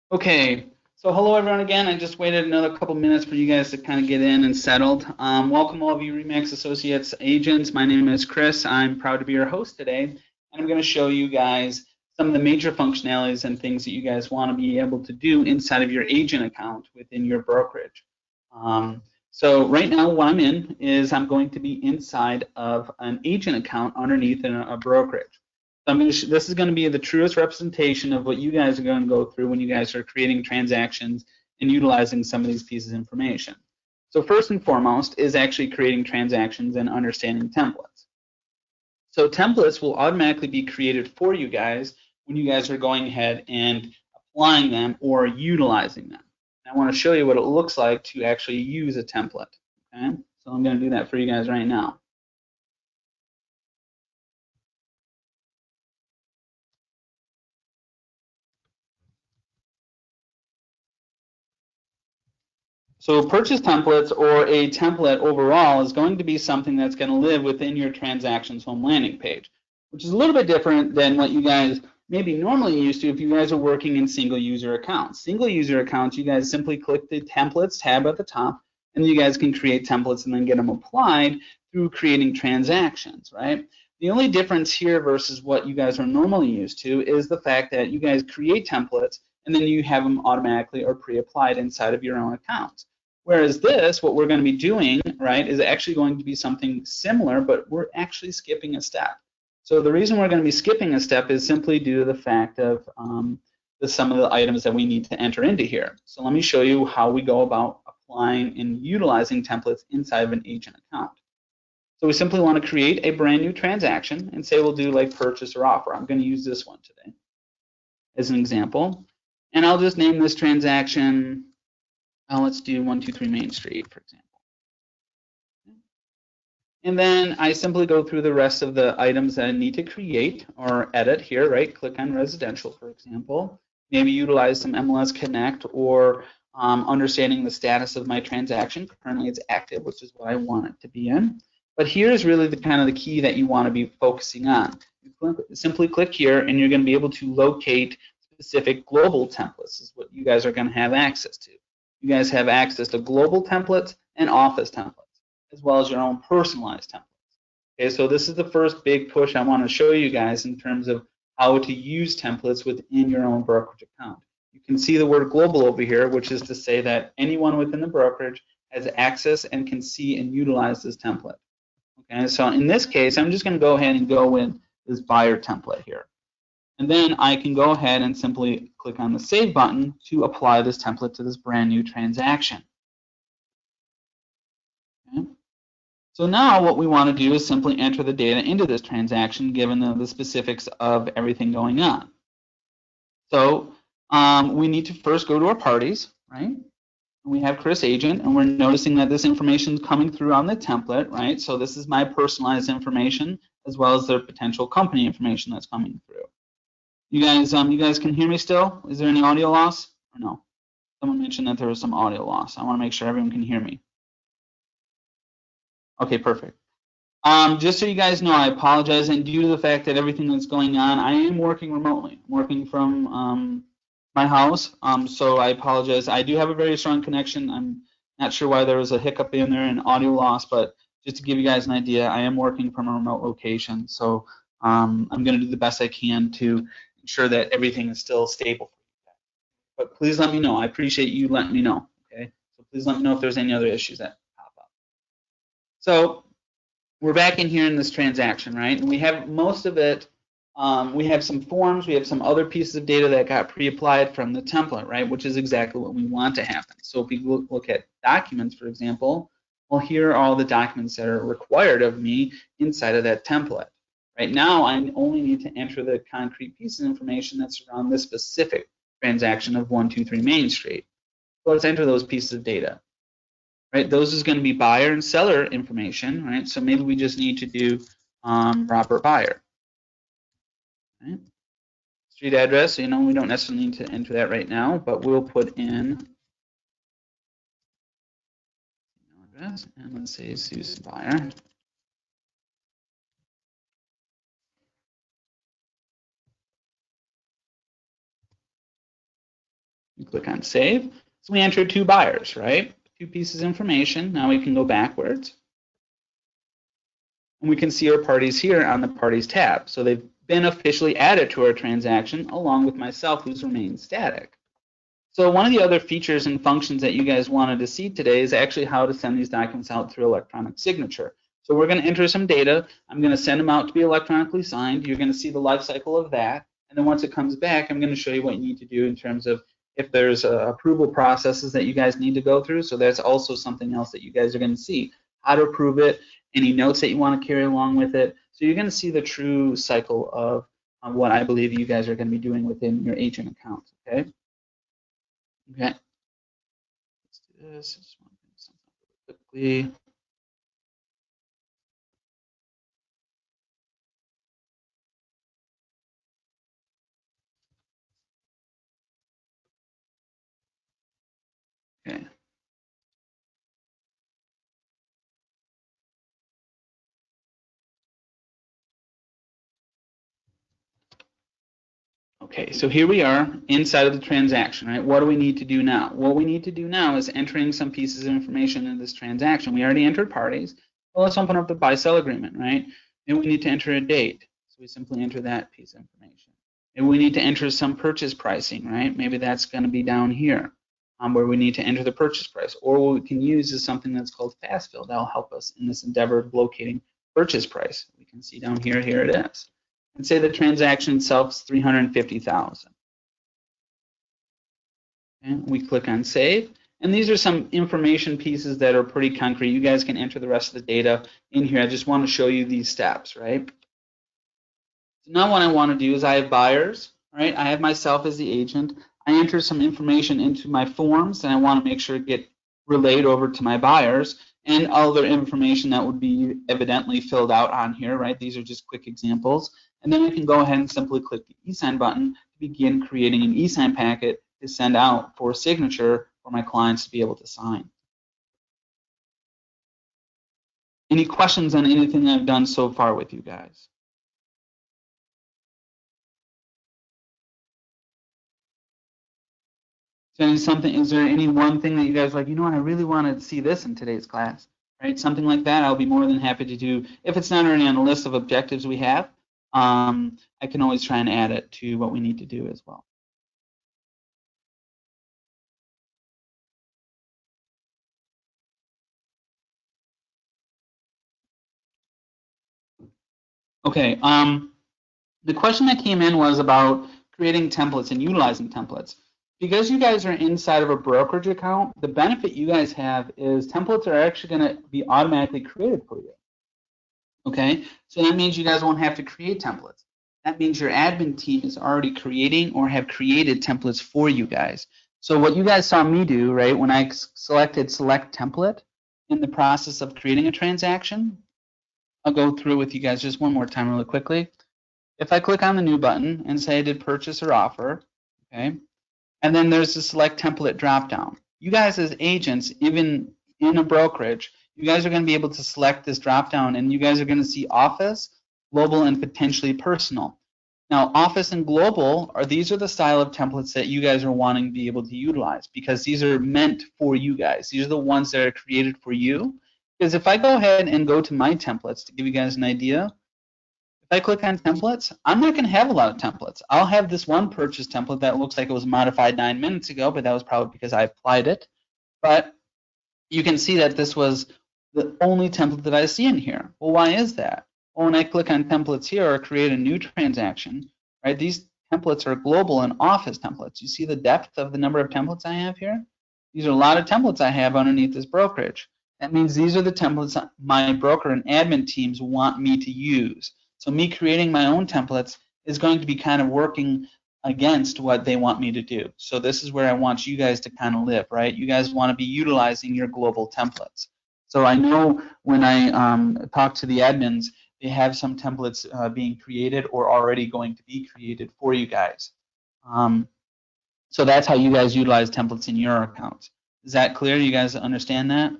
Okay, so hello everyone again. I just waited another couple minutes for you guys to kind of get in and settled. Welcome all of you Remax Associates agents. My name is Chris. I'm proud to be your host today, and I'm going to show you guys some of the major functionalities and things that you guys want to be able to do inside of your agent account within your brokerage. So right now what I'm in is I'm going to be inside of an agent account underneath a brokerage. So this is going to be the truest representation of what you guys are going to go through when you guys are creating transactions and utilizing some of these pieces of information. So first and foremost is actually creating transactions and understanding templates. So templates will automatically be created for you guys when you guys are going ahead and applying them or utilizing them. And I want to show you what it looks like to actually use a template. Okay, so I'm going to do that for you guys right now. So purchase templates or a template overall is going to be something that's going to live within your transactions home landing page, which is a little bit different than what you guys maybe normally used to if you guys are working in single user accounts. Single user accounts, you guys simply click the templates tab at the top and you guys can create templates and then get them applied through creating transactions, right? The only difference here versus what you guys are normally used to is the fact that you guys create templates and then you have them automatically or pre-applied inside of your own accounts. Whereas this, what we're going to be doing, right, is actually going to be something similar, but we're actually skipping a step. So the reason we're going to be skipping a step is simply due to the fact of some of the items that we need to enter into here. So let me show you how we go about applying and utilizing templates inside of an agent account. So we simply want to create a brand new transaction and say we'll do like purchase or offer. I'm going to use this one today as an example. And I'll just name this transaction, let's do 123 Main Street, for example. And then I simply go through the rest of the items that I need to create or edit here, right? Click on residential, for example. Maybe utilize some MLS Connect or understanding the status of my transaction. Currently it's active, which is what I want it to be in. But here's really the kind of the key that you want to be focusing on. You simply click here and you're going to be able to locate specific global templates. This is what you guys are going to have access to. You guys have access to global templates and office templates, as well as your own personalized templates. Okay, so this is the first big push I want to show you guys in terms of how to use templates within your own brokerage account. You can see the word global over here, which is to say that anyone within the brokerage has access and can see and utilize this template. Okay, so in this case, I'm just going to go ahead and go with this buyer template here. And then I can go ahead and simply click on the Save button to apply this template to this brand new transaction. Okay. So now what we want to do is simply enter the data into this transaction given the specifics of everything going on. So we need to first go to our parties, right? We have Chris Agent, and we're noticing that this information is coming through on the template, right? So this is my personalized information as well as the potential company information that's coming through. You guys can hear me still? Is there any audio loss or no? Someone mentioned that there was some audio loss. I want to make sure everyone can hear me. Okay, perfect. Just so you guys know, I apologize, and due to the fact that everything that's going on, I am working remotely, working from my house. So I apologize. I do have a very strong connection. I'm not sure why there was a hiccup in there and audio loss, but just to give you guys an idea, I am working from a remote location. So I'm going to do the best I can to ensure that everything is still stable. But please let me know. I appreciate you letting me know. Okay. So please let me know if there's any other issues that pop up. So we're back in here in this transaction, right? And we have most of it. We have some forms. We have some other pieces of data that got pre-applied from the template, right? Which is exactly what we want to happen. So if we look at documents, for example, well, here are all the documents that are required of me inside of that template. Right now, I only need to enter the concrete piece of information that's around this specific transaction of 123 Main Street. So let's enter those pieces of data. Right, those is going to be buyer and seller information, right? So maybe we just need to do Robert Buyer. Right? Street address, we don't necessarily need to enter that right now, but we'll put in address, and let's say Susan Buyer. click on save. So we entered 2 buyers, right? 2 pieces of information. Now we can go backwards. And we can see our parties here on the parties tab. So they've been officially added to our transaction along with myself, who's remained static. So one of the other features and functions that you guys wanted to see today is actually how to send these documents out through electronic signature. So we're going to enter some data. I'm going to send them out to be electronically signed. You're going to see the life cycle of that. And then once it comes back, I'm going to show you what you need to do in terms of if there's approval processes that you guys need to go through. So that's also something else that you guys are going to see, how to approve it, any notes that you want to carry along with it. So you're going to see the true cycle of what I believe you guys are going to be doing within your agent account, okay? Okay. Let's do this. I just want to do something really quickly. Okay. Okay, so here we are inside of the transaction, right? What do we need to do now? What we need to do now is entering some pieces of information in this transaction. We already entered parties. Well, let's open up the buy-sell agreement, right? And we need to enter a date. So we simply enter that piece of information. And we need to enter some purchase pricing, right? Maybe that's going to be down here where we need to enter the purchase price. Or what we can use is something that's called fast fill. That'll help us in this endeavor of locating purchase price. We can see down here, here it is. And say the transaction itself is $350,000. And we click on save. And these are some information pieces that are pretty concrete. You guys can enter the rest of the data in here. I just want to show you these steps, right? So now what I want to do is I have buyers, right? I have myself as the agent. I enter some information into my forms, and I want to make sure it get relayed over to my buyers and other information that would be evidently filled out on here, right? These are just quick examples. And then I can go ahead and simply click the e-sign button to begin creating an e-sign packet to send out for signature for my clients to be able to sign. Any questions on anything I've done so far with you guys? Is there any one thing that you guys are like, you know what, I really want to see this in today's class, right? Something like that, I'll be more than happy to do. If it's not already on the list of objectives we have, I can always try and add it to what we need to do as well. Okay, the question that came in was about creating templates and utilizing templates. Because you guys are inside of a brokerage account, the benefit you guys have is templates are actually going to be automatically created for you. Okay, so that means you guys won't have to create templates. That means your admin team is already creating or have created templates for you guys. So what you guys saw me do, right, when I selected select template in the process of creating a transaction, I'll go through with you guys just one more time really quickly. If I click on the new button and say I did purchase or offer, okay, and then there's the select template dropdown. You guys as agents, even in a brokerage, you guys are going to be able to select this dropdown, and you guys are going to see office, global, and potentially personal. Now, office and global these are the style of templates that you guys are wanting to be able to utilize because these are meant for you guys. These are the ones that are created for you. Because if I go ahead and go to my templates to give you guys an idea, if I click on templates, I'm not going to have a lot of templates. I'll have this one purchase template that looks like it was modified 9 minutes ago, but that was probably because I applied it. But you can see that this was the only template that I see in here. Well, why is that? Well, when I click on templates here or create a new transaction, right, these templates are global and office templates. You see the depth of the number of templates I have here? These are a lot of templates I have underneath this brokerage. That means these are the templates my broker and admin teams want me to use. So me creating my own templates is going to be kind of working against what they want me to do. So this is where I want you guys to kind of live, right? You guys want to be utilizing your global templates. So I know when I talk to the admins, they have some templates being created or already going to be created for you guys. So that's how you guys utilize templates in your accounts. Is that clear? You guys understand that?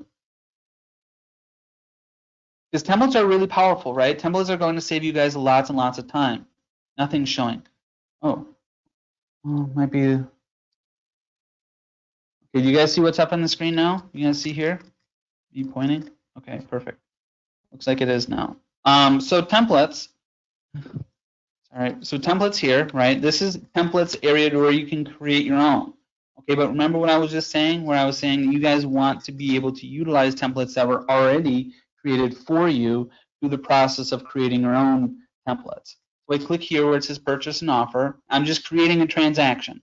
Because templates are really powerful, right? Templates are going to save you guys lots and lots of time. Nothing's showing. Oh, might be. Okay, do you guys see what's up on the screen now? You guys see here? Are you pointing? Okay, perfect. Looks like it is now. So templates. All right, so templates here, right? This is templates area where you can create your own. Okay, but remember what I was just saying, where I was saying that you guys want to be able to utilize templates that were already created for you through the process of creating your own templates. So I click here where it says purchase and offer. I'm just creating a transaction,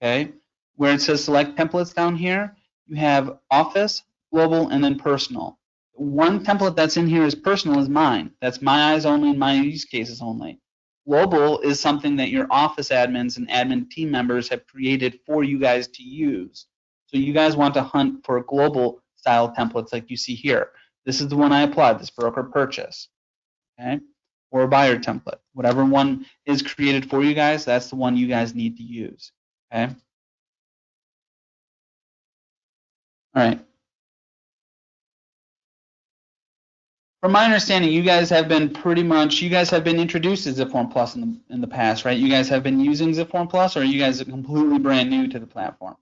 okay? Where it says select templates down here, you have office, global, and then personal. One template that's in here is personal is mine. That's my eyes only and my use cases only. Global is something that your office admins and admin team members have created for you guys to use. So you guys want to hunt for global style templates like you see here. This is the one I applied, this broker purchase, okay? Or a buyer template. Whatever one is created for you guys, that's the one you guys need to use, okay? All right. From my understanding, you guys have been introduced to Zipform Plus in the past, right? You guys have been using Zipform Plus, or you guys are completely brand new to the platform?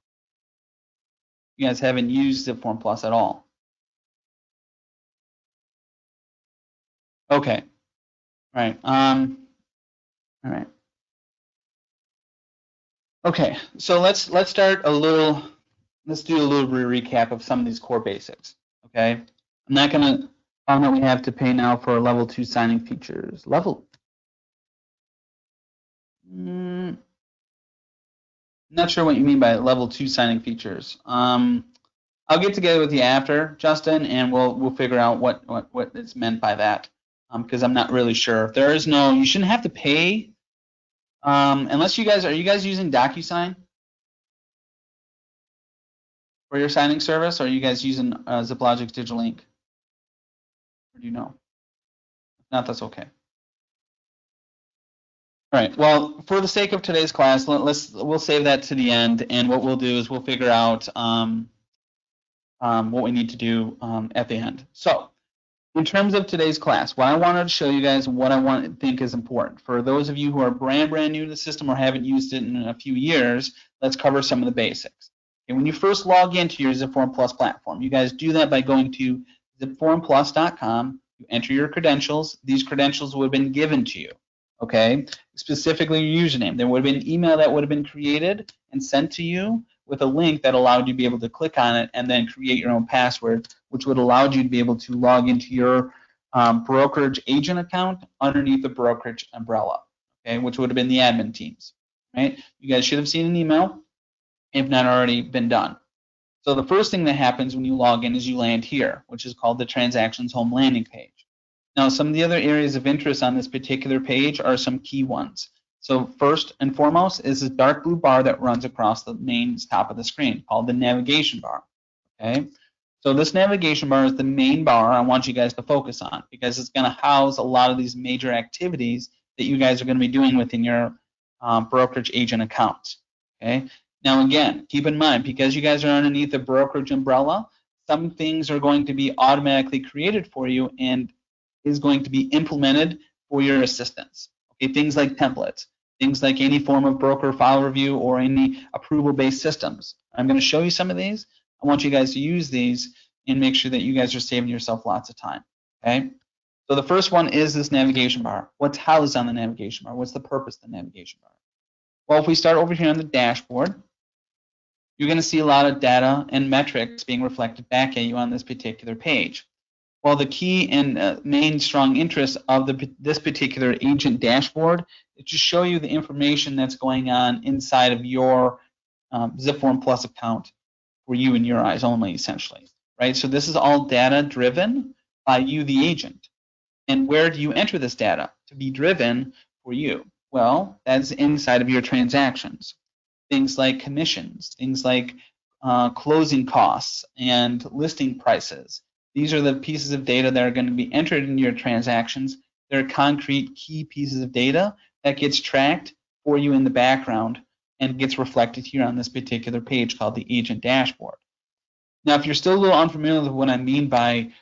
You guys haven't used Zipform Plus at all. Okay. All right. All right. Okay. So let's do a little recap of some of these core basics. Okay. I'm not gonna found that we have to pay now for level 2 signing features. Not sure what you mean by level 2 signing features. I'll get together with you after, Justin, and we'll figure out what is meant by that, because I'm not really sure. There is no, you shouldn't have to pay, unless are you guys using DocuSign for your signing service, or are you guys using ZipLogic's Digital Ink? Or do you know? If not, that's okay. All right. Well, for the sake of today's class, we'll save that to the end, and what we'll do is we'll figure out what we need to do at the end. So, in terms of today's class, what I wanted to show you guys, what I think is important. For those of you who are brand new to the system or haven't used it in a few years, let's cover some of the basics. Okay, when you first log into your Zipform Plus platform, you guys do that by going to zipformplus.com. You enter your credentials. These credentials would have been given to you, okay? Specifically your username. There would have been an email that would have been created and sent to you with a link that allowed you to be able to click on it and then create your own password, which would allow you to be able to log into your brokerage agent account underneath the brokerage umbrella, okay, which would have been the admin teams, right? You guys should have seen an email, if not already been done. So the first thing that happens when you log in is you land here, which is called the Transactions Home landing page. Now, some of the other areas of interest on this particular page are some key ones. So first and foremost is this dark blue bar that runs across the main top of the screen called the navigation bar, okay? So this navigation bar is the main bar I want you guys to focus on, because it's going to house a lot of these major activities that you guys are going to be doing within your brokerage agent accounts, okay? Now again, keep in mind, because you guys are underneath the brokerage umbrella, some things are going to be automatically created for you and is going to be implemented for your assistance. Okay, things like templates, things like any form of broker file review or any approval-based systems. I'm going to show you some of these. I want you guys to use these and make sure that you guys are saving yourself lots of time. Okay, so the first one is this navigation bar. What's housed on the navigation bar? What's the purpose of the navigation bar? Well, if we start over here on the dashboard, you're going to see a lot of data and metrics being reflected back at you on this particular page. Well, the key and main strong interest of this particular agent dashboard is to show you the information that's going on inside of your Zipform Plus account for you and your eyes only, essentially, right? So this is all data driven by you, the agent. And where do you enter this data to be driven for you? Well, that's inside of your transactions. Things like commissions, things like closing costs and listing prices. These are the pieces of data that are going to be entered into your transactions. They're concrete key pieces of data that gets tracked for you in the background and gets reflected here on this particular page called the agent dashboard. Now, if you're still a little unfamiliar with what I mean by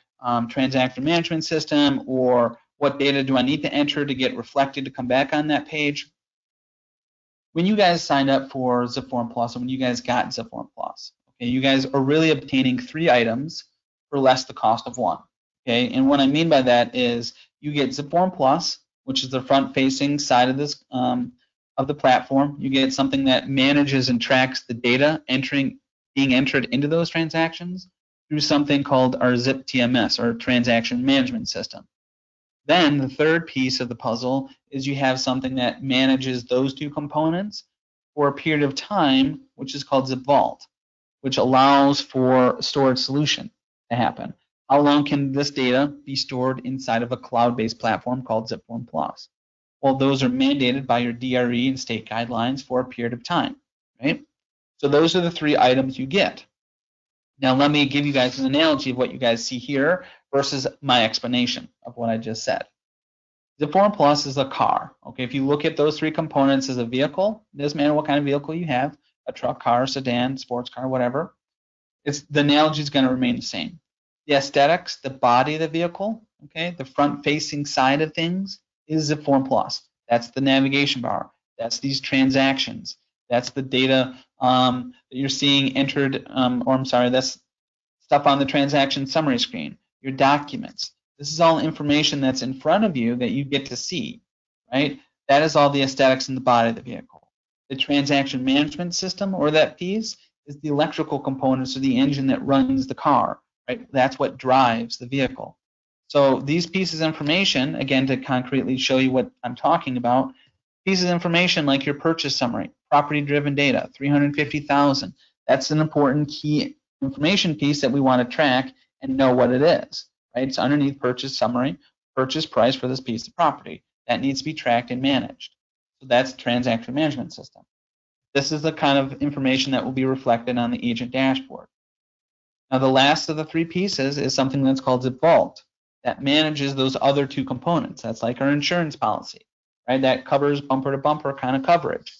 transaction management system, or what data do I need to enter to get reflected to come back on that page, when you guys signed up for Zipform Plus, and when you guys got Zipform Plus, Okay, you guys are really obtaining 3 items for less the cost of 1. Okay, and what I mean by that is you get Zipform Plus, which is the front-facing side of this of the platform. You get something that manages and tracks the data being entered into those transactions through something called our Zip TMS, or Transaction Management System. Then the third piece of the puzzle is you have something that manages those 2 components for a period of time, which is called Zip Vault, which allows for storage solution to happen. How long can this data be stored inside of a cloud-based platform called Zipform Plus? Well, those are mandated by your DRE and state guidelines for a period of time, right? So those are the 3 items you get. Now let me give you guys an analogy of what you guys see here versus my explanation of what I just said. Zipform Plus is a car. Okay, if you look at those 3 components as a vehicle, it doesn't matter what kind of vehicle you have, a truck, car, sedan, sports car, whatever, the analogy is going to remain the same. The aesthetics, the body of the vehicle, okay, the front-facing side of things is Zipform Plus. That's the navigation bar. That's these transactions. That's the data that you're seeing entered, that's stuff on the transaction summary screen, your documents. This is all information that's in front of you that you get to see, right? That is all the aesthetics in the body of the vehicle. The transaction management system, or that piece, is the electrical components of the engine that runs the car, right? That's what drives the vehicle. So these pieces of information, again, to concretely show you what I'm talking about, pieces of information like your purchase summary, property-driven data, 350,000. That's an important key information piece that we want to track and know what it is, right? It's underneath purchase summary, purchase price for this piece of property. That needs to be tracked and managed. So that's the transaction management system. This is the kind of information that will be reflected on the agent dashboard. Now, the last of the 3 pieces is something that's called Zip Vault that manages those other 2 components. That's like our insurance policy, right? That covers bumper-to-bumper kind of coverage.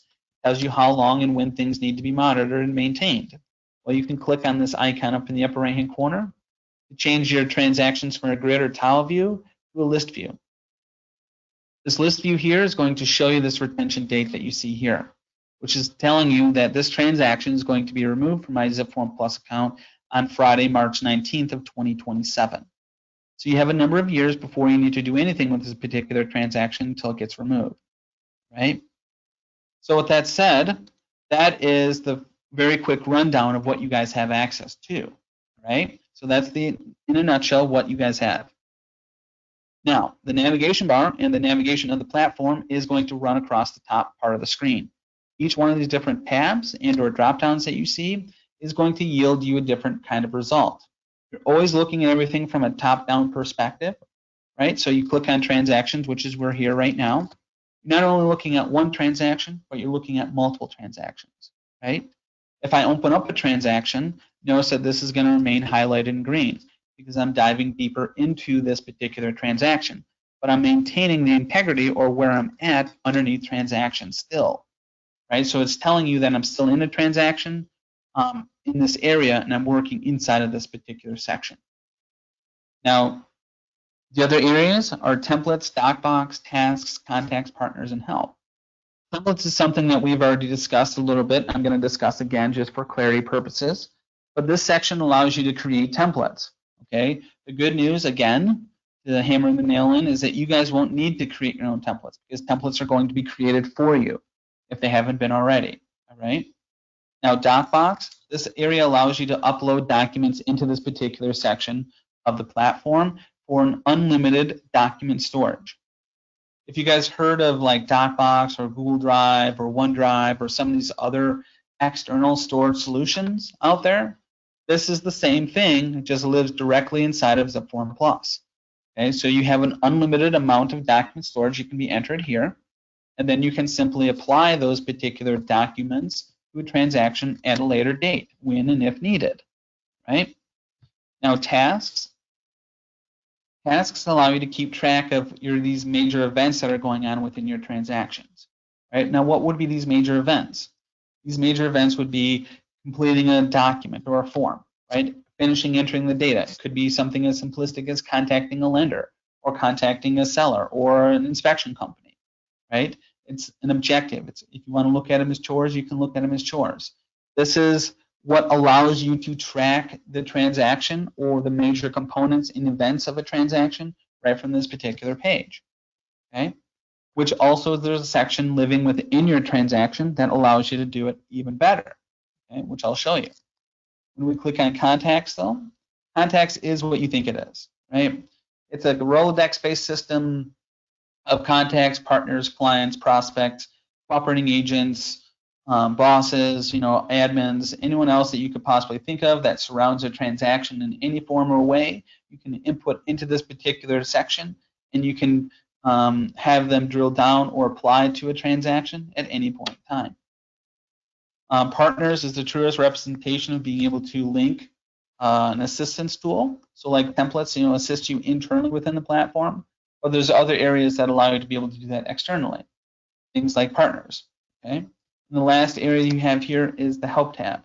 Tells you how long and when things need to be monitored and maintained. Well, you can click on this icon up in the upper right-hand corner to change your transactions from a grid or tile view to a list view. This list view here is going to show you this retention date that you see here, which is telling you that this transaction is going to be removed from my Zipform Plus account on Friday, March 19th of 2027. So you have a number of years before you need to do anything with this particular transaction until it gets removed, right? So with that said, that is the very quick rundown of what you guys have access to, right? So that's in a nutshell, what you guys have. Now, the navigation bar and the navigation of the platform is going to run across the top part of the screen. Each one of these different tabs and or drop downs that you see is going to yield you a different kind of result. You're always looking at everything from a top-down perspective, right? So you click on transactions, which is we're here right now. You're not only looking at one transaction, but you're looking at multiple transactions, right? If I open up a transaction, notice that this is going to remain highlighted in green because I'm diving deeper into this particular transaction, but I'm maintaining the integrity or where I'm at underneath transactions still, right? So it's telling you that I'm still in a transaction in this area and I'm working inside of this particular section. Now, the other areas are templates, DocBox, tasks, contacts, partners, and help. Templates is something that we've already discussed a little bit. I'm going to discuss again just for clarity purposes. But this section allows you to create templates. Okay. The good news, again, the hammer and the nail in, is that you guys won't need to create your own templates because templates are going to be created for you if they haven't been already. All right. Now, DocBox, this area allows you to upload documents into this particular section of the platform for an unlimited document storage. If you guys heard of like DocBox or Google Drive or OneDrive or some of these other external storage solutions out there, this is the same thing. It just lives directly inside of Zipform Plus. Okay, so you have an unlimited amount of document storage you can be entered here, and then you can simply apply those particular documents to a transaction at a later date, when and if needed, right? Now, tasks allow you to keep track of these major events that are going on within your transactions, right? Now, what would be these major events? These major events would be completing a document or a form, right? Finishing entering the data. It could be something as simplistic as contacting a lender or contacting a seller or an inspection company, right? It's an objective. If you want to look at them as chores, you can look at them as chores. This is what allows you to track the transaction or the major components and events of a transaction right from this particular page. Okay, which also there's a section living within your transaction that allows you to do it even better, okay, which I'll show you. When we click on contacts though, contacts is what you think it is, right? It's a Rolodex-based system of contacts, partners, clients, prospects, operating agents, bosses, admins, anyone else that you could possibly think of that surrounds a transaction in any form or way. You can input into this particular section, and you can have them drill down or apply to a transaction at any point in time. Partners is the truest representation of being able to link an assistance tool. So like templates, assist you internally within the platform, but there's other areas that allow you to be able to do that externally. Things like partners, okay? And the last area you have here is the help tab.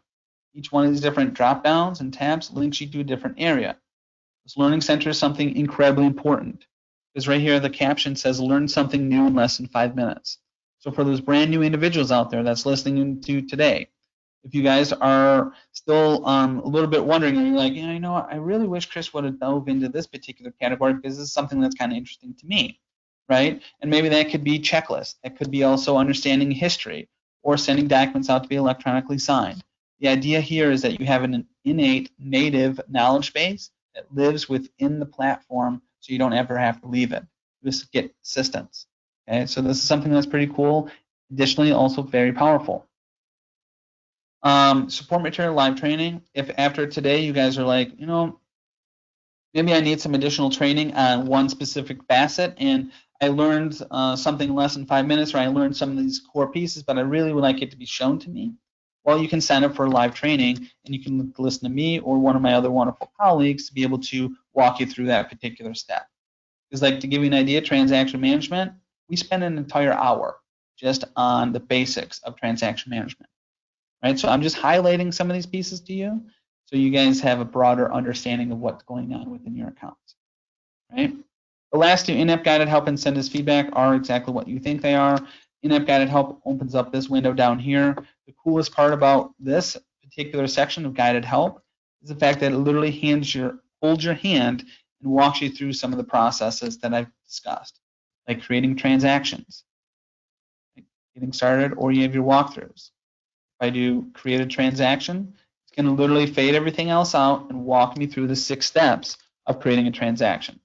Each one of these different drop downs and tabs links you to a different area. This learning center is something incredibly important because right here the caption says learn something new in less than 5 minutes. So for those brand new individuals out there that's listening to today, if you guys are still a little bit wondering, and you're like, I really wish Chris would have dove into this particular category because this is something that's kind of interesting to me, right? And maybe that could be checklist. That could be also understanding history or sending documents out to be electronically signed. The idea here is that you have an innate native knowledge base that lives within the platform, so you don't ever have to leave it. Just get assistance. Okay, so this is something that's pretty cool. Additionally, also very powerful. Support material live training. If after today you guys are like, maybe I need some additional training on one specific facet, and I learned something less than 5 minutes, or I learned some of these core pieces, but I really would like it to be shown to me. Well, you can sign up for live training, and you can listen to me or one of my other wonderful colleagues to be able to walk you through that particular step. Because, like, to give you an idea, transaction management, we spend an entire hour just on the basics of transaction management, right? So I'm just highlighting some of these pieces to you so you guys have a broader understanding of what's going on within your accounts, right? The last two, in-app guided help and send us feedback, are exactly what you think they are. In-app guided help opens up this window down here. The coolest part about this particular section of guided help is the fact that it literally holds your hand and walks you through some of the processes that I've discussed, like creating transactions, like getting started, or you have your walkthroughs. If I do create a transaction, it's going to literally fade everything else out and walk me through the 6 steps of creating a transaction.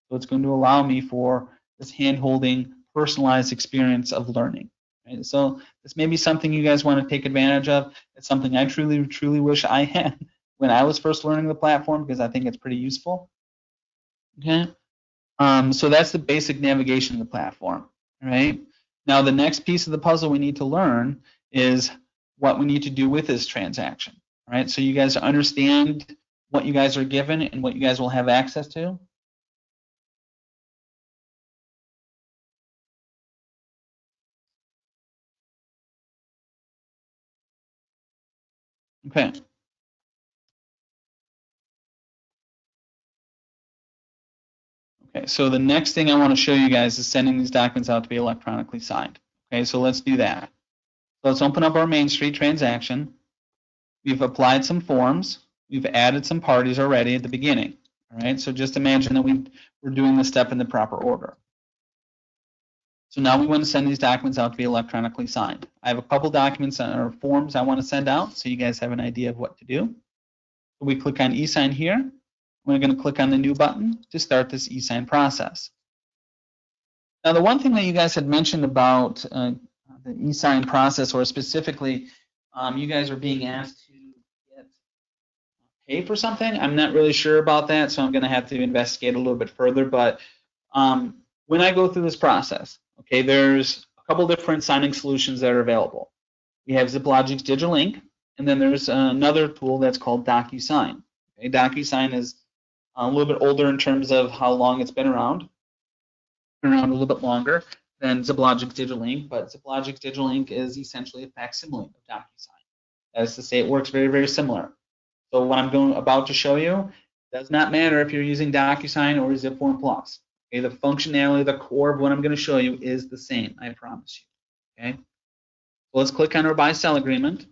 So it's going to allow me for this hand-holding, personalized experience of learning. Right? So this may be something you guys want to take advantage of. It's something I truly, truly wish I had when I was first learning the platform, because I think it's pretty useful. Okay, so that's the basic navigation of the platform, right? Now the next piece of the puzzle we need to learn is what we need to do with this transaction, right? So you guys understand what you guys are given and what you guys will have access to. Okay. Okay, so the next thing I want to show you guys is sending these documents out to be electronically signed. Okay, so let's do that. So let's open up our Main Street transaction. We've applied some forms. We've added some parties already at the beginning. All right, so just imagine that we're doing this step in the proper order. So now we want to send these documents out to be electronically signed. I have a couple documents or forms I want to send out, so you guys have an idea of what to do. So we click on e-sign here. We're going to click on the new button to start this e-sign process. Now, the one thing that you guys had mentioned about the e-sign process, or specifically, you guys are being asked to pay for something. I'm not really sure about that, so I'm going to have to investigate a little bit further. But when I go through this process, okay, there's a couple different signing solutions that are available. We have Ziplogic's Digital Ink, and then there's another tool that's called DocuSign. Okay, DocuSign is a little bit older in terms of how long it's been around a little bit longer than Ziplogic's Digital Ink, but Ziplogic's Digital Ink is essentially a facsimile of DocuSign. That is to say, it works very, very similar. So what I'm about to show you does not matter if you're using DocuSign or Zipform Plus. Okay, the functionality, the core of what I'm going to show you is the same, I promise you. Okay, so let's click on our buy-sell agreement.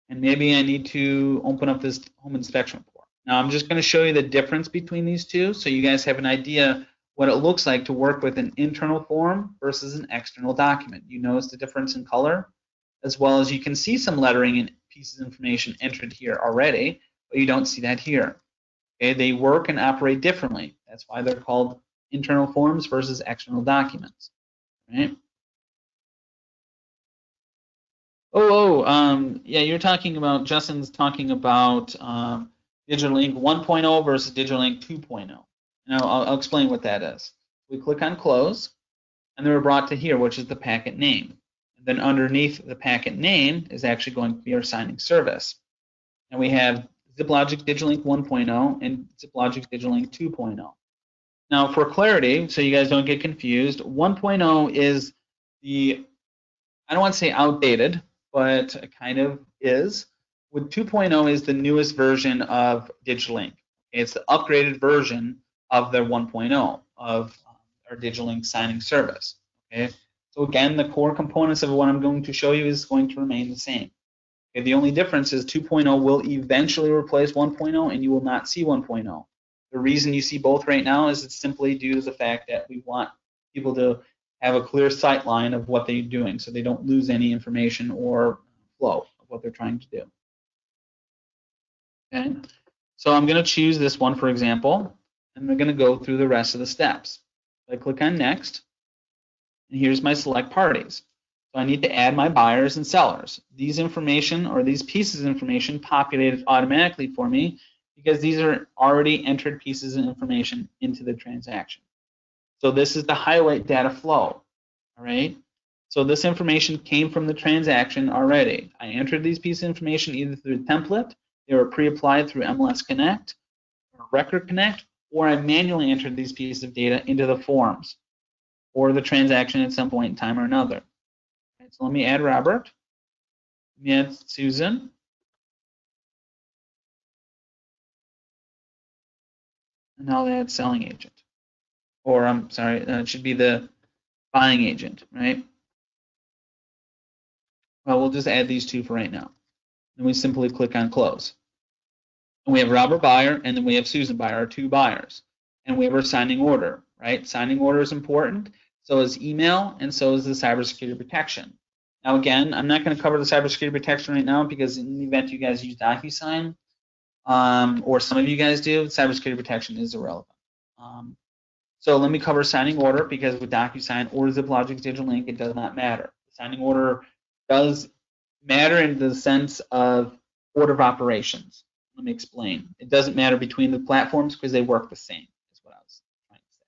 and maybe I need to open up this home inspection report. Now I'm just going to show you the difference between these two so you guys have an idea what it looks like to work with an internal form versus an external document. You notice the difference in color, as well as you can see some lettering and pieces of information entered here already, but you don't see that here. Okay, they work and operate differently. That's why they're called internal forms versus external documents. Right? Yeah, you're talking about, Justin's talking about Digital Ink 1.0 versus Digital Ink 2.0. Now, I'll explain what that is. We click on Close, and then we're brought to here, which is the packet name. And then underneath the packet name is actually going to be our signing service. And we have ZipLogic Digital Ink 1.0 and ZipLogic Digital Ink 2.0. Now, for clarity, so you guys don't get confused, 1.0 is the, I don't want to say outdated, but it kind of is. With 2.0 is the newest version of Digital Ink. It's the upgraded version of their 1.0 of our Digital Ink signing service. Okay, so again, the core components of what I'm going to show you is going to remain the same. Okay, the only difference is 2.0 will eventually replace 1.0, and you will not see 1.0. The reason you see both right now is it's simply due to the fact that we want people to have a clear sight line of what they're doing so they don't lose any information or flow of what they're trying to do. Okay, so I'm going to choose this one, for example, and we're going to go through the rest of the steps. I click on Next, and here's my select parties. So I need to add my buyers and sellers. These information or these pieces of information populated automatically for me because these are already entered pieces of information into the transaction. So this is the highlight data flow, all right? So this information came from the transaction already. I entered these pieces of information either through the template, they were pre-applied through MLS Connect, or Record Connect, or I manually entered these pieces of data into the forms or the transaction at some point in time or another. Right, so let me add Robert, let me add Susan, and I'll add selling agent. Or I'm sorry, it should be the buying agent, right? Well, we'll just add these two for right now. Then we simply click on Close. And we have Robert Buyer, and then we have Susan Buyer, our two buyers. And we have our signing order, right? Signing order is important. So is email, and so is the cybersecurity protection. Now, again, I'm not going to cover the cybersecurity protection right now because in the event you guys use DocuSign, or some of you guys do, cybersecurity protection is irrelevant. So let me cover signing order because with DocuSign or ZipLogic Digital Ink, it does not matter. Signing order does matter in the sense of order of operations. Let me explain. It doesn't matter between the platforms because they work the same, is what I was trying to say.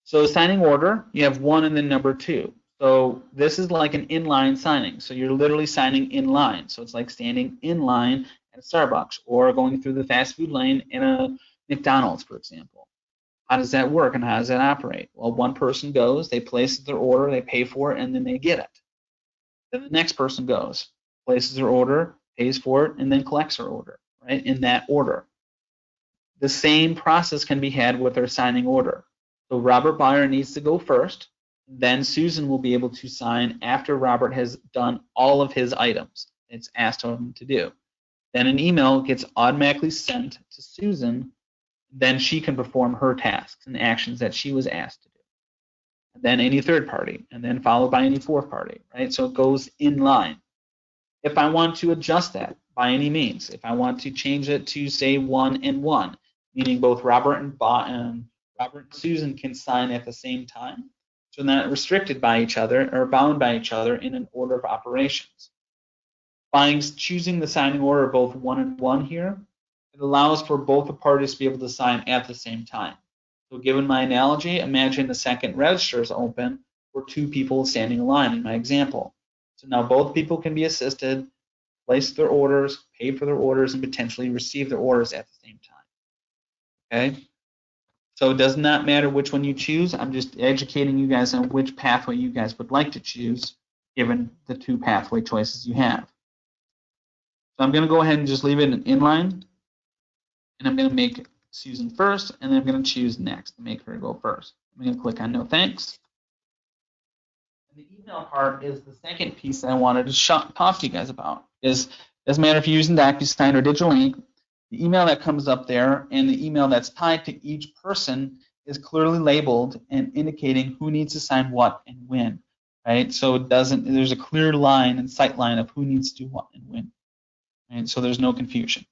So signing order, you have one and then number two. So this is like an inline signing. So you're literally signing in line. So it's like standing in line at a Starbucks or going through the fast food lane in a McDonald's, for example. How does that work and how does that operate? Well, one person goes, they place their order, they pay for it, and then they get it. Then the next person goes, places their order, pays for it, and then collects their order, right, in that order. The same process can be had with our signing order. So Robert Buyer needs to go first, then Susan will be able to sign after Robert has done all of his items it's asked him to do. Then an email gets automatically sent to Susan, then she can perform her tasks and actions that she was asked to do. And then any third party, and then followed by any fourth party, right? So it goes in line. If I want to adjust that by any means, if I want to change it to say 1 and 1, meaning both Robert and Susan can sign at the same time, so they're not restricted by each other or bound by each other in an order of operations. By choosing the signing order both 1 and 1 here, it allows for both the parties to be able to sign at the same time. So given my analogy, imagine the second register is open for two people standing in line in my example. So now both people can be assisted, place their orders, pay for their orders, and potentially receive their orders at the same time. Okay? So it does not matter which one you choose. I'm just educating you guys on which pathway you guys would like to choose given the two pathway choices you have. So I'm going to go ahead and just leave it in inline. And I'm going to make Susan first, and then I'm going to choose next to make her go first. I'm going to click on no thanks. And the email part is the second piece that I wanted to talk to you guys about. is, doesn't matter if you're using DocuSign or Digital Ink, the email that comes up there and the email that's tied to each person is clearly labeled and indicating who needs to sign what and when, right? So it doesn't, there's a clear line and sight line of who needs to do what and when, right? So there's no confusion.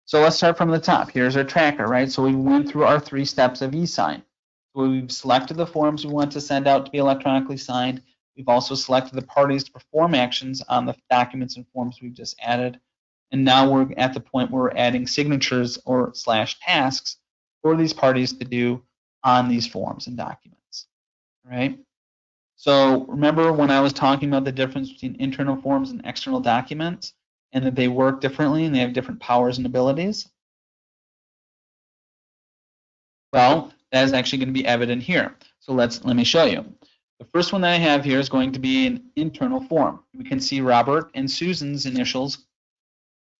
So let's start from the top. Here's our tracker, right? So we went through our 3 steps of e-sign. So we've selected the forms we want to send out to be electronically signed. We've also selected the parties to perform actions on the documents and forms we've just added. And now we're at the point where we're adding signatures or / tasks for these parties to do on these forms and documents, right? So remember when I was talking about the difference between internal forms and external documents, and that they work differently and they have different powers and abilities? Well, that is actually going to be evident here. So let me show you. The first one that I have here is going to be an internal form. We can see Robert and Susan's initials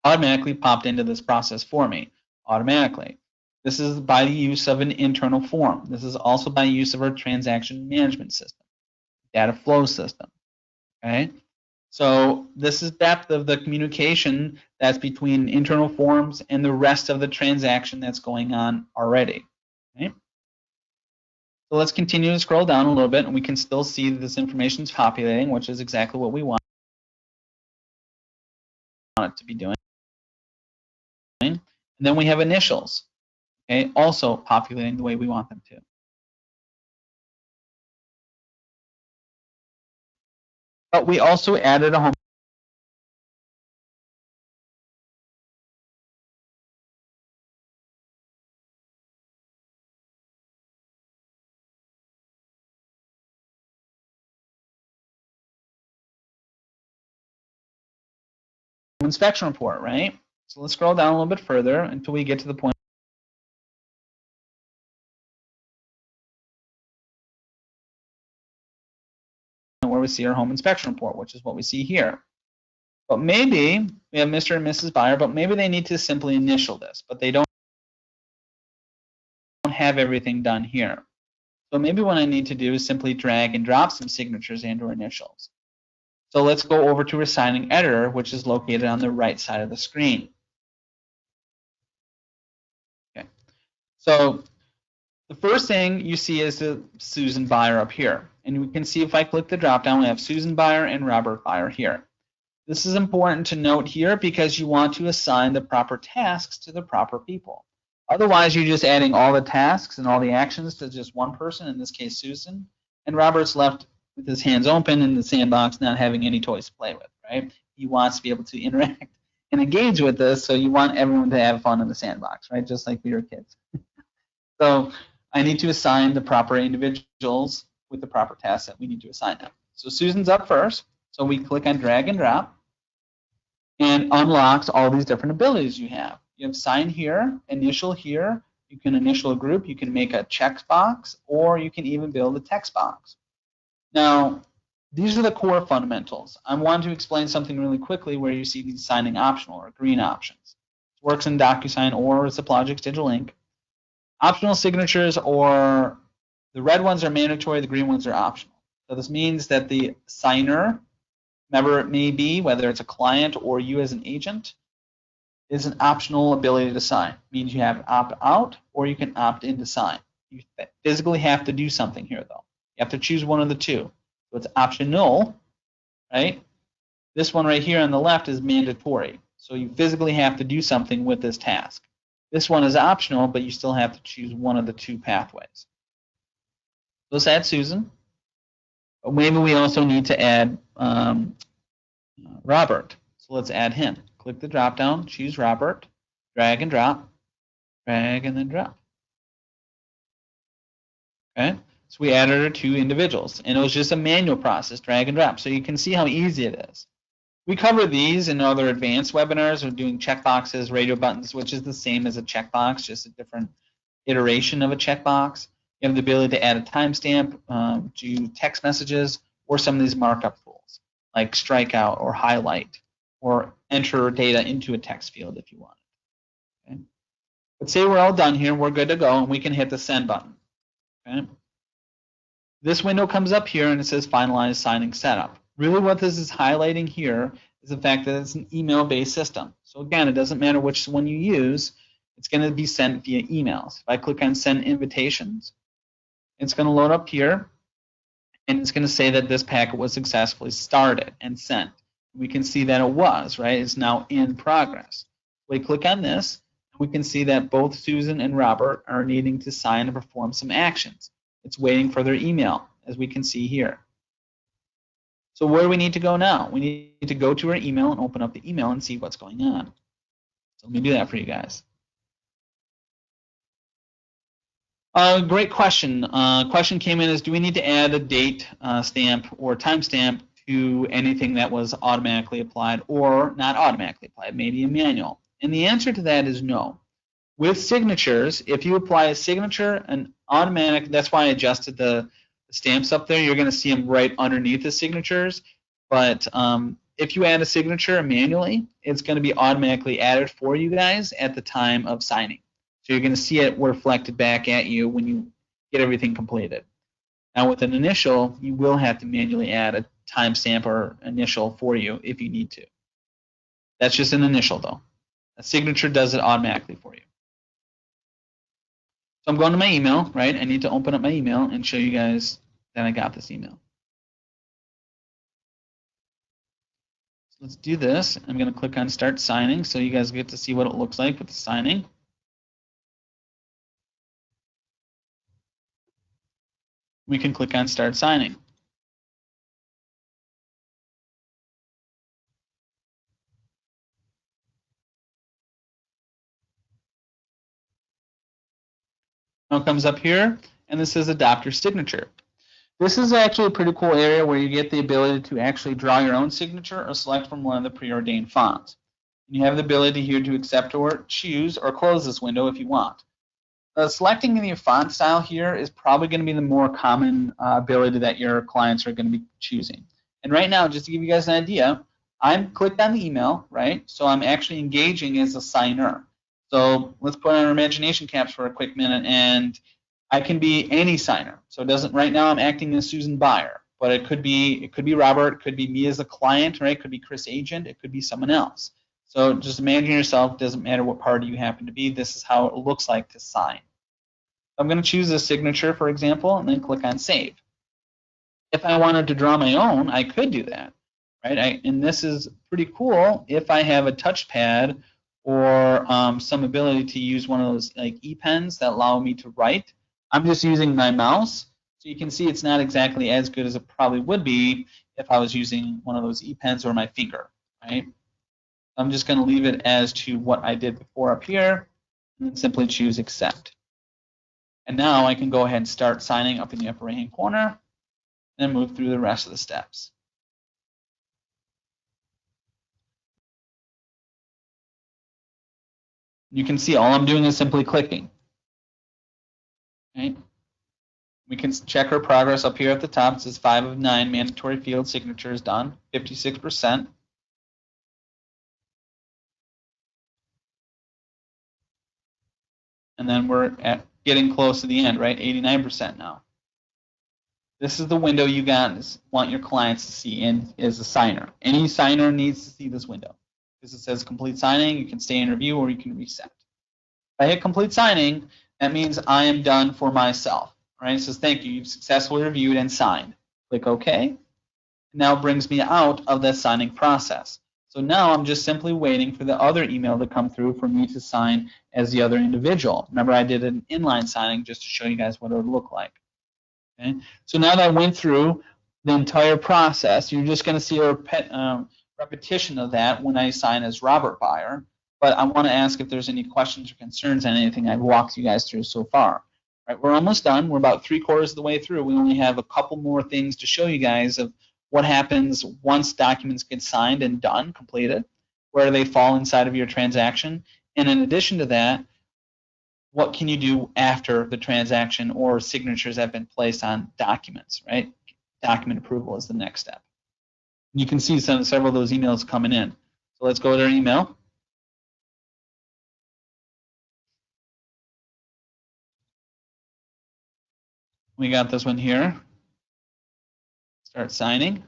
automatically popped into this process for me, automatically. This is by the use of an internal form. This is also by use of our transaction management system, data flow system, okay? So this is depth of the communication that's between internal forms and the rest of the transaction that's going on already, okay? So let's continue to scroll down a little bit, and we can still see that this information is populating, which is exactly what we want it to be doing. And then we have initials, okay, also populating the way we want them to. But we also added a home inspection report, right? So let's scroll down a little bit further until we get to the point where we see our home inspection report, which is what we see here. But maybe we have Mr. and Mrs. Buyer, but maybe they need to simply initial this, but they don't have everything done here. So maybe what I need to do is simply drag and drop some signatures and or initials. So let's go over to our signing editor, which is located on the right side of the screen. Okay. So the first thing you see is the Susan Buyer up here. And we can see if I click the drop down, we have Susan Buyer and Robert Buyer here. This is important to note here because you want to assign the proper tasks to the proper people. Otherwise, you're just adding all the tasks and all the actions to just one person, in this case, Susan, and Robert's left with his hands open in the sandbox, not having any toys to play with, right? He wants to be able to interact and engage with this, so you want everyone to have fun in the sandbox, right? Just like we were kids. So I need to assign the proper individuals with the proper tasks that we need to assign them. So Susan's up first, so we click on drag and drop, and unlocks all these different abilities you have. You have sign here, initial here, you can initial a group, you can make a checkbox, or you can even build a text box. Now, these are the core fundamentals. I want to explain something really quickly where you see these signing optional or green options. It works in DocuSign or Zipforms Digital Ink. Optional signatures, or the red ones are mandatory, the green ones are optional. So this means that the signer, whoever it may be, whether it's a client or you as an agent, is an optional ability to sign. It means you have opt out or you can opt in to sign. You physically have to do something here though. You have to choose one of the two. So it's optional, right? This one right here on the left is mandatory. So you physically have to do something with this task. This one is optional, but you still have to choose one of the two pathways. Let's add Susan. But maybe we also need to add Robert. So let's add him. Click the drop down, choose Robert, drag and drop, drag and then drop. Okay, so we added our two individuals, and it was just a manual process, drag and drop. So you can see how easy it is. We cover these in other advanced webinars. We're doing checkboxes, radio buttons, which is the same as a checkbox, just a different iteration of a checkbox. You have the ability to add a timestamp to text messages or some of these markup tools like strikeout or highlight or enter data into a text field if you want. Okay. Let's say we're all done here, we're good to go, and we can hit the send button. Okay. This window comes up here and it says finalize signing setup. Really what this is highlighting here is the fact that it's an email-based system. So again, it doesn't matter which one you use, it's going to be sent via emails. If I click on send invitations, it's going to load up here, and it's going to say that this packet was successfully started and sent. We can see that it was, right? It's now in progress. We click on this, we can see that both Susan and Robert are needing to sign and perform some actions. It's waiting for their email, as we can see here. So where do we need to go now? We need to go to our email and open up the email and see what's going on. So let me do that for you guys. Great question. Question came in is, do we need to add a date stamp or timestamp to anything that was automatically applied or not automatically applied, maybe a manual? And the answer to that is no. With signatures, if you apply a signature, an automatic, that's why I adjusted the stamps up there, you're going to see them right underneath the signatures. But if you add a signature manually, it's going to be automatically added for you guys at the time of signing. So you're going to see it reflected back at you when you get everything completed. Now with an initial, you will have to manually add a timestamp or initial for you if you need to. That's just an initial though. A signature does it automatically for you. So I'm going to my email, right? I need to open up my email and show you guys that I got this email. So let's do this. I'm going to click on Start Signing so you guys get to see what it looks like with the signing. We can click on Start Signing. Now it comes up here, and this is Adopt Your Signature. This is actually a pretty cool area where you get the ability to actually draw your own signature or select from one of the preordained fonts. You have the ability here to accept or choose or close this window if you want. Selecting your font style here is probably going to be the more common ability that your clients are going to be choosing. And right now, just to give you guys an idea, I'm clicked on the email, right? So I'm actually engaging as a signer. So let's put on our imagination caps for a quick minute, and I can be any signer. So it doesn't. Right now, I'm acting as Susan Buyer, but it could be Robert, it could be me as a client, right? It could be Chris Agent, it could be someone else. So just imagine yourself. Doesn't matter what party you happen to be. This is how it looks like to sign. I'm going to choose a signature, for example, and then click on Save. If I wanted to draw my own, I could do that, right? And this is pretty cool if I have a touchpad or some ability to use one of those like e-pens that allow me to write. I'm just using my mouse, so you can see it's not exactly as good as it probably would be if I was using one of those e-pens or my finger, right? I'm just going to leave it as to what I did before up here, and then simply choose Accept. And now I can go ahead and start signing up in the upper right-hand corner and move through the rest of the steps. You can see all I'm doing is simply clicking. Right? We can check our progress up here at the top. It says 5 of 9 mandatory field signatures done, 56%. And then we're getting close to the end, right? 89% now. This is the window you guys want your clients to see in as a signer. Any signer needs to see this window because it says complete signing. You can stay in review or you can reset. If I hit complete signing, that means I am done for myself. Right? It says thank you. You've successfully reviewed and signed. Click OK. Now it brings me out of that signing process. So now I'm just simply waiting for the other email to come through for me to sign as the other individual. Remember, I did an inline signing just to show you guys what it would look like. Okay? So now that I went through the entire process, you're just going to see a repetition of that when I sign as Robert Buyer. But I want to ask if there's any questions or concerns on anything I've walked you guys through so far. Right, we're almost done. We're about 3/4 of the way through. We only have a couple more things to show you guys of what happens once documents get signed and done, completed, where they fall inside of your transaction. And in addition to that, what can you do after the transaction or signatures have been placed on documents, right? Document approval is the next step. You can see several of those emails coming in. So let's go to our email. We got this one here. Start signing.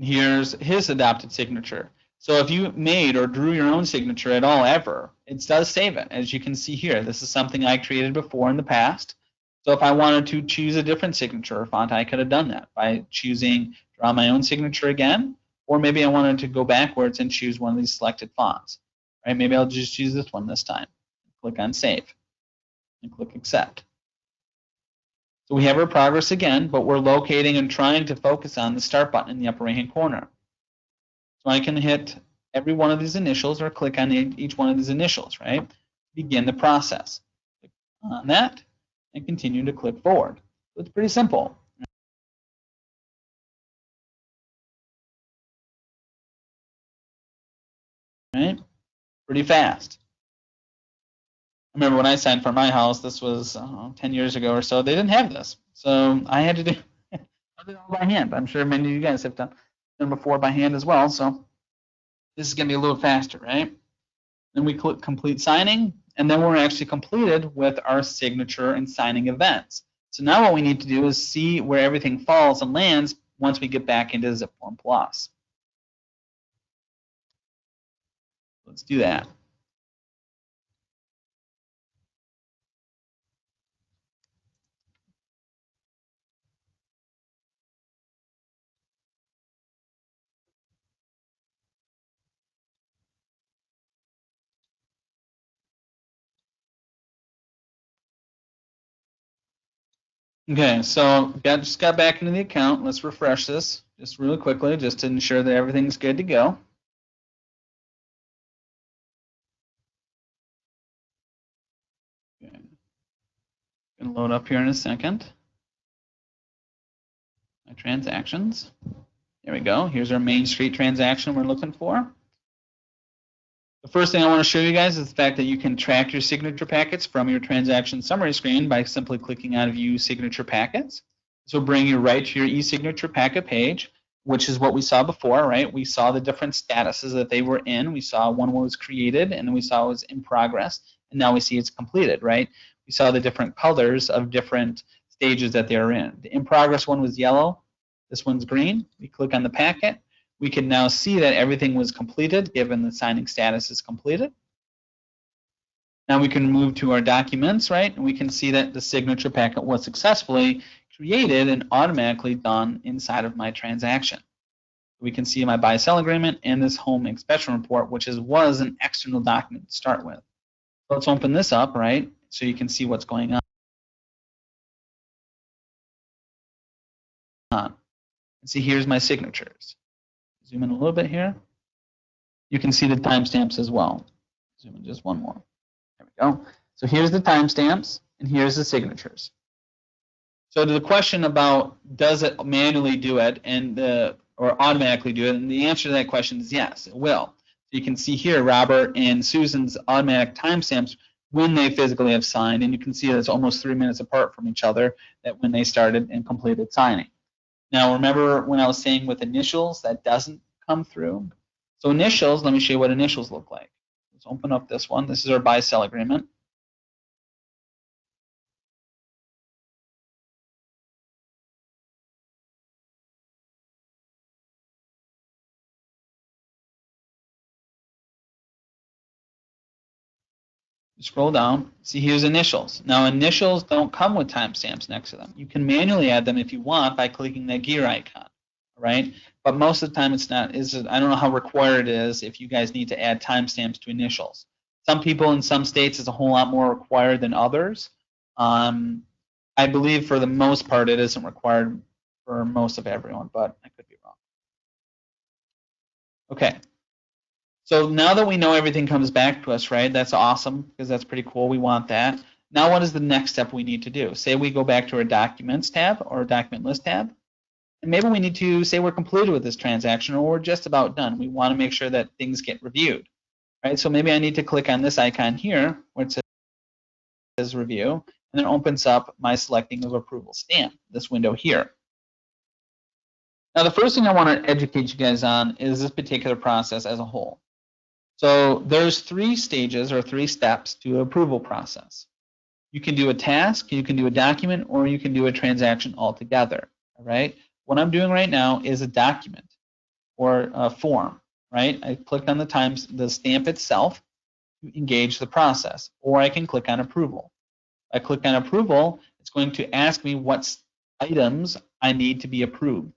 Here's his adopted signature. So if you made or drew your own signature at all ever, it does save it. As you can see here, this is something I created before in the past. So if I wanted to choose a different signature or font, I could have done that by choosing draw my own signature again, or maybe I wanted to go backwards and choose one of these selected fonts. Right? Maybe I'll just choose this one this time. Click on Save and click Accept. So we have our progress again, but we're locating and trying to focus on the Start button in the upper right-hand corner. So I can hit every one of these initials or click on each one of these initials, right? Begin the process. Click on that and continue to click forward. So it's pretty simple. Right? Pretty fast. I remember when I signed for my house, this was 10 years ago or so, they didn't have this. So I had to do it all by hand. I'm sure many of you guys have done before by hand as well. So this is going to be a little faster, right? Then we click complete signing, and then we're actually completed with our signature and signing events. So now what we need to do is see where everything falls and lands once we get back into Zipform Plus. Let's do that. Okay, so just got back into the account. Let's refresh this just really quickly, just to ensure that everything's good to go. Okay. Gonna load up here in a second. My transactions. There we go. Here's our Main Street transaction we're looking for. The first thing I want to show you guys is the fact that you can track your signature packets from your transaction summary screen by simply clicking on View Signature Packets. This will bring you right to your e-signature packet page, which is what we saw before, right? We saw the different statuses that they were in. We saw one was created, and then we saw it was in progress, and now we see it's completed, right? We saw the different colors of different stages that they're in. The in progress one was yellow. This one's green. We click on the packet. We can now see that everything was completed, given the signing status is completed. Now we can move to our documents, right? And we can see that the signature packet was successfully created and automatically done inside of my transaction. We can see my buy-sell agreement and this home inspection report, which was an external document to start with. So let's open this up, right? So you can see what's going on. And see, here's my signatures. Zoom in a little bit here. You can see the timestamps as well. Zoom in just one more. There we go. So here's the timestamps, and here's the signatures. So to the question about does it manually do it or automatically do it, and the answer to that question is yes, it will. So you can see here Robert and Susan's automatic timestamps when they physically have signed, and you can see that it's almost 3 minutes apart from each other that when they started and completed signing. Now remember when I was saying with initials that doesn't come through? So initials, let me show you what initials look like. Let's open up this one. This is our buy-sell agreement. Scroll down, see here's initials. Now initials don't come with timestamps next to them. You can manually add them if you want by clicking that gear icon, right? But most of the time it's not. I don't know how required it is if you guys need to add timestamps to initials. Some people in some states it's a whole lot more required than others. I believe for the most part it isn't required for most of everyone, but I could be wrong. Okay. So now that we know everything comes back to us, right, that's awesome because that's pretty cool. We want that. Now what is the next step we need to do? Say we go back to our Documents tab or Document List tab, and maybe we need to say we're completed with this transaction or we're just about done. We want to make sure that things get reviewed, right? So maybe I need to click on this icon here where it says Review, and then it opens up my Selecting of Approval stamp, this window here. Now the first thing I want to educate you guys on is this particular process as a whole. So there's 3 stages or 3 steps to an approval process. You can do a task, you can do a document, or you can do a transaction altogether, all right? What I'm doing right now is a document. or form, right? I clicked on the stamp itself to engage the process, or I can click on approval. I click on approval, it's going to ask me what items I need to be approved,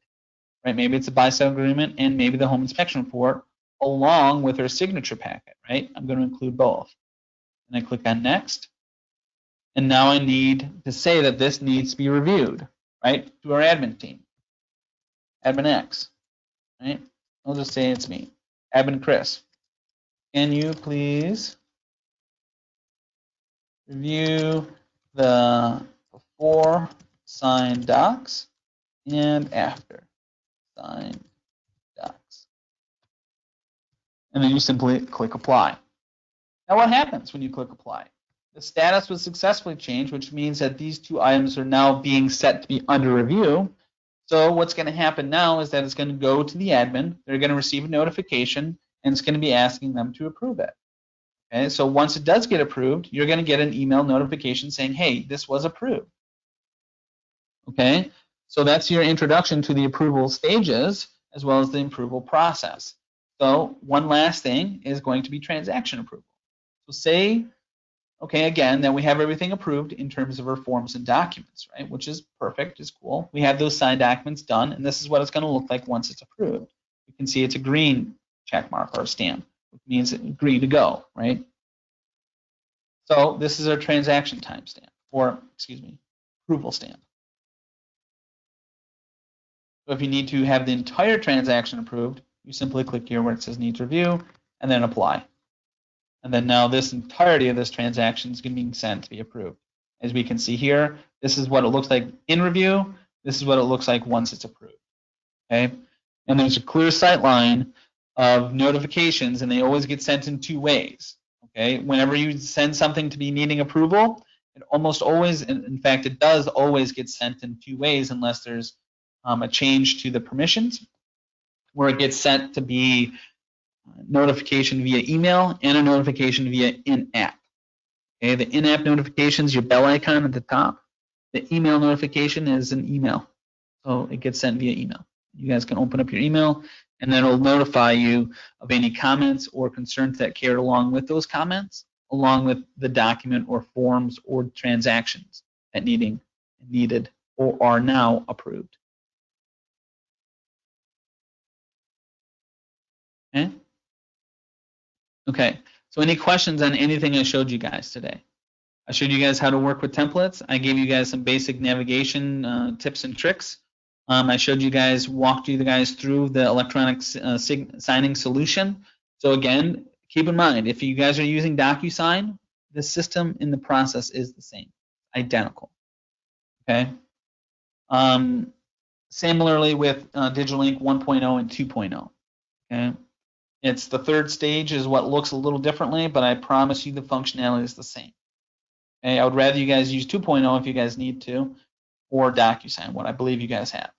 right? Maybe it's a buy-sell agreement and maybe the home inspection report along with her signature packet, right? I'm going to include both. And I click on next. And now I need to say that this needs to be reviewed, right? To our admin team, admin X, right? I'll just say it's me, admin Chris. Can you please review the before signed docs and after signed docs? And then you simply click apply. Now what happens when you click apply? The status was successfully changed, which means that these two items are now being set to be under review. So what's going to happen now is that it's going to go to the admin. They're going to receive a notification, and it's going to be asking them to approve it. Okay, so once it does get approved, you're going to get an email notification saying, hey, this was approved. Okay, so that's your introduction to the approval stages as well as the approval process. So one last thing is going to be transaction approval. So say, okay, again, that we have everything approved in terms of our forms and documents, right? Which is perfect, is cool. We have those signed documents done, and this is what it's going to look like once it's approved. You can see it's a green check mark or a stamp, which means agree to go, right? So this is our transaction timestamp, or excuse me, approval stamp. So if you need to have the entire transaction approved, you simply click here where it says need to review, and then apply. And then now this entirety of this transaction is going to be sent to be approved. As we can see here, this is what it looks like in review. This is what it looks like once it's approved. Okay, and there's a clear sight line of notifications, and they always get sent in two ways. Okay, whenever you send something to be needing approval, it almost always, in fact, it does always get sent in two ways unless there's a change to the permissions, where it gets sent to be notification via email and a notification via in-app. Okay, the in-app notification is your bell icon at the top. The email notification is an email, so it gets sent via email. You guys can open up your email, and then it'll notify you of any comments or concerns that carried along with those comments, along with the document or forms or transactions that needed or are now approved. Okay. Okay, so any questions on anything I showed you guys today? I showed you guys how to work with templates. I gave you guys some basic navigation tips and tricks. I showed you guys, walked you guys through the electronic signing solution. So again, keep in mind, if you guys are using DocuSign, the system in the process is the same, identical. Okay. Similarly with Digital Ink 1.0 and 2.0. Okay. It's the third stage is what looks a little differently, but I promise you the functionality is the same. Okay, I would rather you guys use 2.0 if you guys need to, or DocuSign, what I believe you guys have.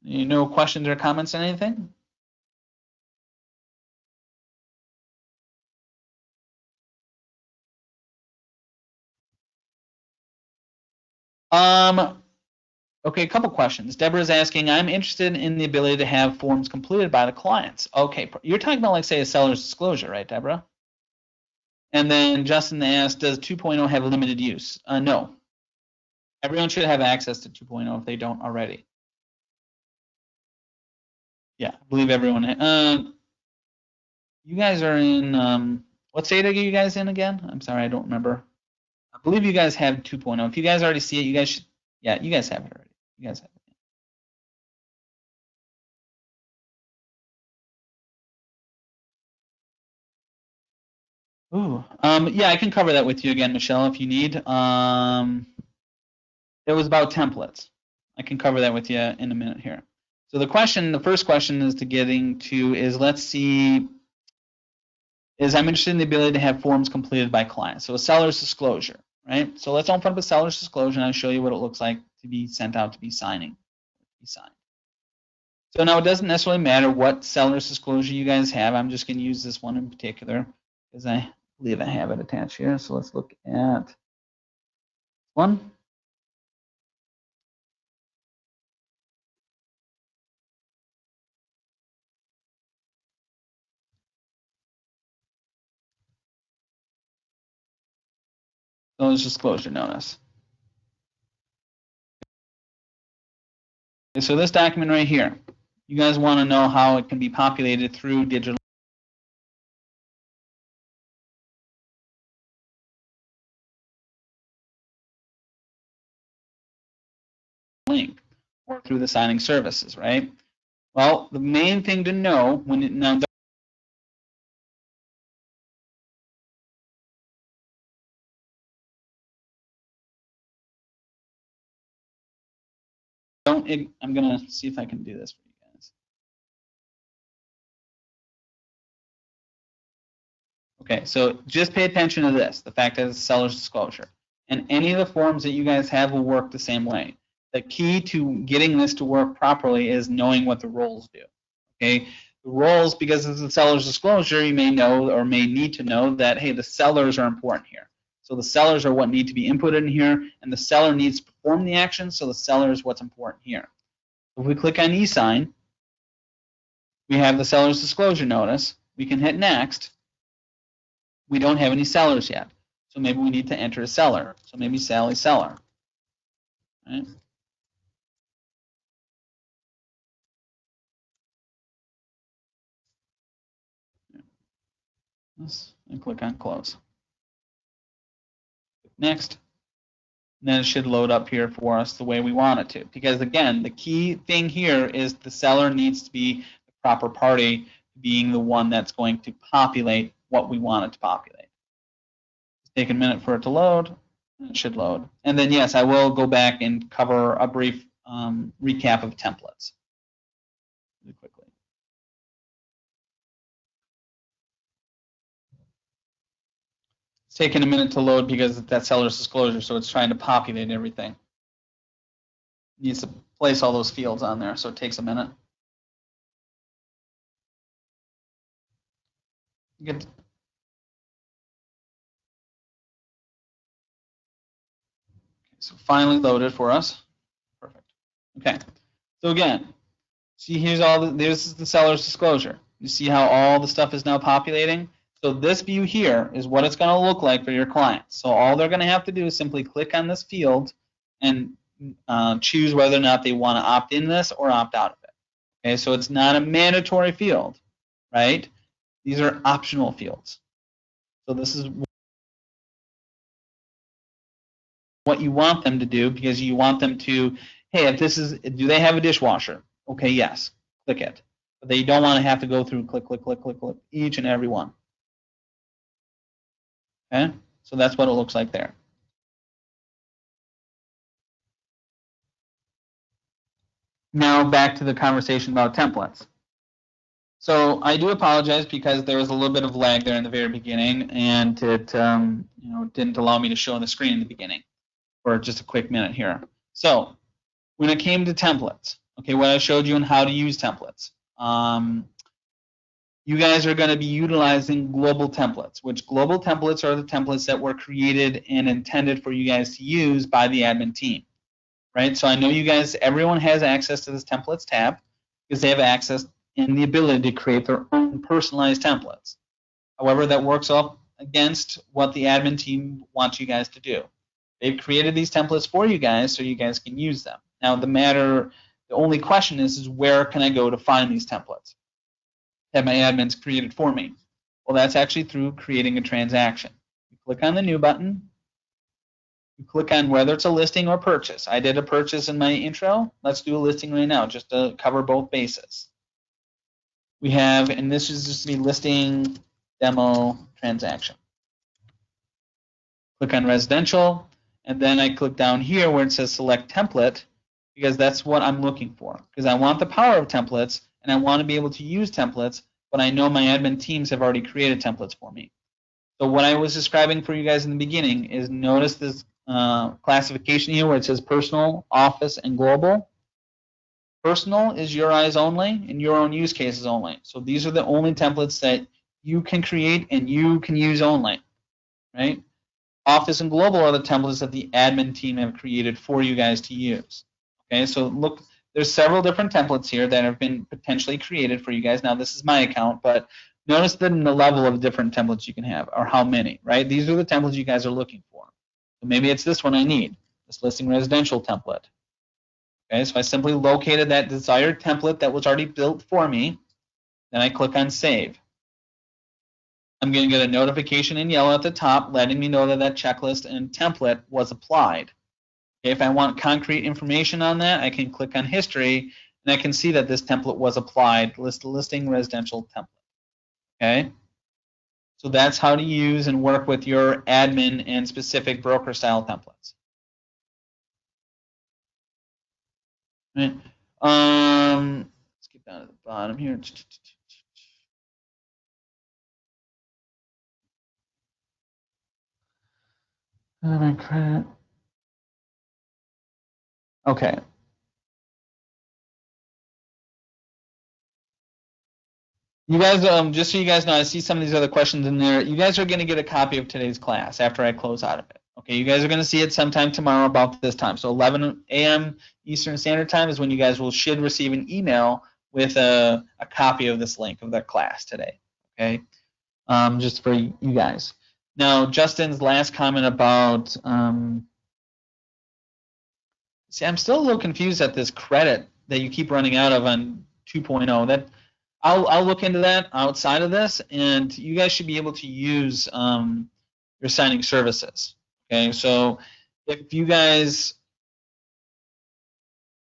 No questions or comments on anything? Okay, a couple questions. Deborah's asking, I'm interested in the ability to have forms completed by the clients. Okay, you're talking about like say a seller's disclosure, right, Deborah? And then Justin asked, does 2.0 have limited use? No. Everyone should have access to 2.0 if they don't already. Yeah, I believe everyone. You guys are in, what state are you guys in again? I'm sorry, I don't remember. I believe you guys have 2.0. If you guys already see it, you guys should, yeah, you guys have it already. You guys have it. Ooh, yeah, I can cover that with you again, Michelle, if you need. It was about templates. I can cover that with you in a minute here. So the first question is let's see, I'm interested in the ability to have forms completed by clients. So a seller's disclosure, right? So let's open up a seller's disclosure and I'll show you what it looks like to be sent out to be signed. So now it doesn't necessarily matter what seller's disclosure you guys have. I'm just going to use this one in particular because I believe I have it attached here. So let's look at One. Seller's disclosure notice. Okay, so this document right here, you guys want to know how it can be populated through digital link or through the signing services, right? Well, the main thing to know when it now I'm gonna see if I can do this for you guys. Okay, so just pay attention to this, the fact that it's seller's disclosure. And any of the forms that you guys have will work the same way. The key to getting this to work properly is knowing what the roles do. Okay, the roles, because it's a seller's disclosure, you may know or may need to know that, hey, the sellers are important here. So the sellers are what need to be inputted in here, and the seller needs to perform the action, so the seller is what's important here. If we click on e-sign, we have the seller's disclosure notice. We can hit next. We don't have any sellers yet. So maybe we need to enter a seller. So maybe Sally seller. Right? And click on close. Next. And then it should load up here for us the way we want it to. Because again, the key thing here is the seller needs to be the proper party, being the one that's going to populate what we want it to populate. It's taking a minute for it to load. It should load. And then yes, I will go back and cover a brief recap of templates really quickly. It's taking a minute to load because it's that seller's disclosure, so it's trying to populate everything. It needs to place all those fields on there, so it takes a minute. Good. So finally loaded for us. Perfect. Okay. So again, see here's this is the seller's disclosure. You see how all the stuff is now populating? So this view here is what it's going to look like for your clients. So all they're going to have to do is simply click on this field and choose whether or not they want to opt in this or opt out of it. Okay, so it's not a mandatory field, right? These are optional fields. So this is what you want them to do, because you want them to, hey, if this is, do they have a dishwasher? Okay, yes, click it. But they don't want to have to go through click, click, click, click, click, each and every one. Okay, so that's what it looks like there. Now back to the conversation about templates. So I do apologize because there was a little bit of lag there in the very beginning, and it didn't allow me to show on the screen in the beginning for just a quick minute here. So when it came to templates, okay, what I showed you on how to use templates, you guys are going to be utilizing global templates, which global templates are the templates that were created and intended for you guys to use by the admin team, right? So I know you guys, everyone has access to this templates tab because they have access and the ability to create their own personalized templates. However, that works off against what the admin team wants you guys to do. They've created these templates for you guys so you guys can use them. Now the only question is where can I go to find these templates that my admins created for me? Well, that's actually through creating a transaction. You click on the new button. You click on whether it's a listing or purchase. I did a purchase in my intro. Let's do a listing right now just to cover both bases. We have, and this is just the listing demo transaction. Click on residential, and then I click down here where it says select template, because that's what I'm looking for. Because I want the power of templates, and I want to be able to use templates, but I know my admin teams have already created templates for me. So what I was describing for you guys in the beginning is notice this classification here where it says personal, office, and global. Personal is your eyes only and your own use cases only. So these are the only templates that you can create and you can use only, right? Office and Global are the templates that the admin team have created for you guys to use. Okay, so look, there's several different templates here that have been potentially created for you guys. Now this is my account, but notice the level of different templates you can have, or how many, right? These are the templates you guys are looking for. So maybe it's this one I need, this listing residential template. Okay, so I simply located that desired template that was already built for me. Then I click on Save. I'm going to get a notification in yellow at the top letting me know that that checklist and template was applied. Okay, if I want concrete information on that, I can click on History, and I can see that this template was applied, listing residential template. Okay, so that's how to use and work with your admin and specific broker style templates. Right. Let's get down to the bottom here. Credit. Okay. You guys, just so you guys know, I see some of these other questions in there. You guys are going to get a copy of today's class after I close out of it. Okay, you guys are going to see it sometime tomorrow about this time. So 11 a.m. Eastern Standard Time is when you guys should receive an email with a copy of this link of the class today. Okay, just for you guys. Now, Justin's last comment about, see, I'm still a little confused at this credit that you keep running out of on 2.0. That I'll look into that outside of this, and you guys should be able to use your signing services. Okay, so if you guys,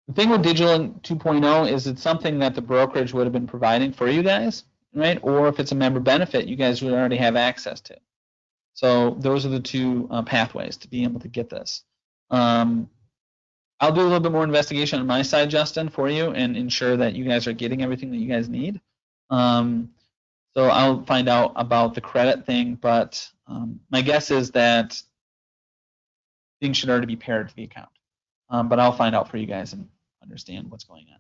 the thing with Digital 2.0 is it's something that the brokerage would have been providing for you guys, right? Or if it's a member benefit, you guys would already have access to. So those are the two pathways to being able to get this. I'll do a little bit more investigation on my side, Justin, for you and ensure that you guys are getting everything that you guys need. So I'll find out about the credit thing, but my guess is that things should already be paired to the account. But I'll find out for you guys and understand what's going on.